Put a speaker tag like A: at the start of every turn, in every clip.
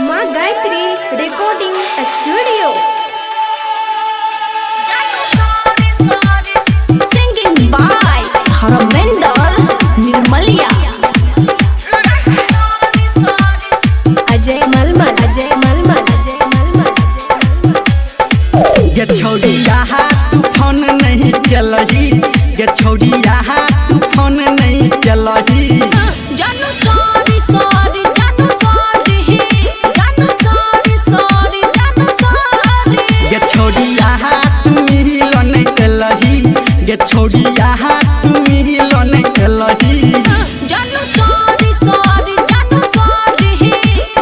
A: माँ Gayatri recording studio. Singing by Dharmendra Nirmaliya. Ajay Malmal Ajay Malmal Ajay मलमल।
B: ये छौड़ी यहाँ तू फोन नहीं चलही, ये छौड़ी यहाँ तू फोन नहीं चलही।
C: जानू सॉरी सॉरी जानू सॉरी जानू सॉरी सॉरी जानू सॉरी।
B: ये छौड़ी यहाँ तू मिलो नहीं चलही, ये छौड़ी यहाँ तू मिलो नहीं चलही।
C: जानू सॉरी सॉरी जानू सॉरी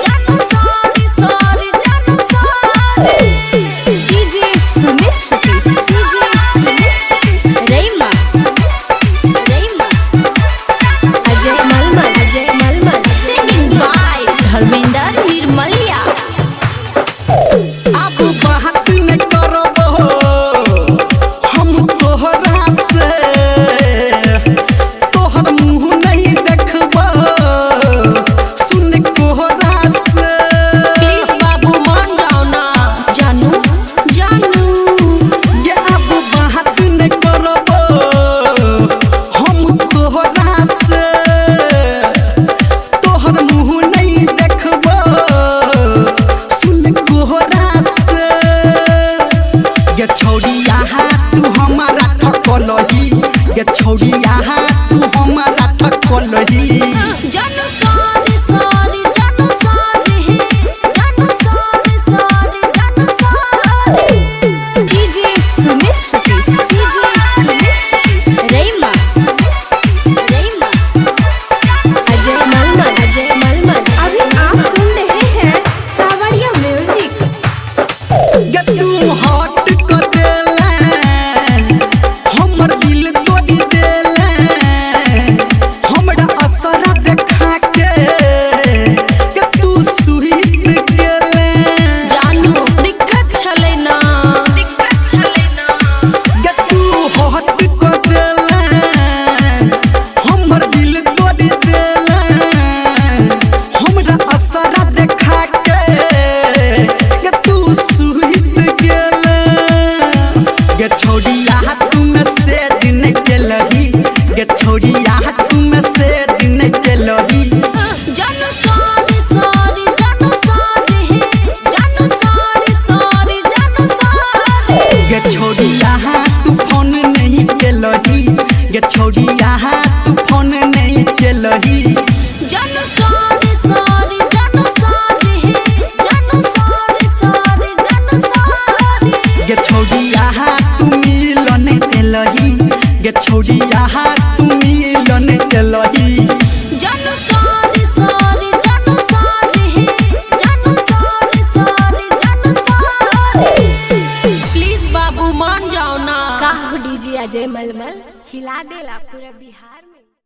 C: जानू सॉरी सॉरी जानू sorry.
A: DJ Sumit Satish DJ Sumit Satish Rema Rema. Ajay Malmal Ajay Malmal.
C: Singing by Dharmendra Nirmaliya.
B: अब बात न करबो हम तोहरा से, तोहर मुँह नहीं देखबो सुन कोहरा से।
C: प्लीज बाबू मान जाओ ना जानू जानू।
B: ये अब बात न करबो हम तोहरा से, तोहर मुँह नहीं देखबो सुन कोहरा से। ये छौड़ी यहाँ तू हमारा ठकलही, ये छौड़ी यहाँ तू हमारा ठकलही।
C: जानू सॉरी सॉरी जानू सॉरी जानू सॉरी सॉरी जानू sorry.
A: DJ Sumit Satish DJ Sumit Satish Rema Rema. Ajay Malmal Ajay मलमल। अभी आप सुन रहे हैं सावरिया म्यूजिक।
B: ये तू हट को देले हमर दिल तोड़ी देले, हमरा असरा देखा के ये तू सुहित गेले।
C: जानू दिक्कत छले ना दिक्कत छले ना।
B: ये तू हट को देले हमर दिल तोड़ी देले, हमरा असरा देखा के ये तू सुहित गेले। ये छौड़ी यहाँ तू मैसेज नहीं केलही, ये छौड़ी यहाँ तू मैसेज नहीं केलही।
C: जानू सॉरी सॉरी जानू सॉरी जानू सॉरी सॉरी जानू सॉरी।
B: ये छौड़ी यहाँ तू फोन नहीं केलही, ये छौड़ी यहाँ तू फोन नहीं केलही।
C: जानू सॉरी सॉरी जानू सॉरी जानू सॉरी सॉरी जानू सॉरी।
B: ये छौड़ी यहाँ तू मिलो नहीं केलही, ये छौड़ी यहाँ तू मिलो नहीं केलही।
C: जानू सॉरी सॉरी जानू सॉरी जानू सॉरी सॉरी जानू सॉरी। प्लीज बाबू मान जाओ ना।
A: का डीजे अजय मलमल हिला देला पूरा बिहार में।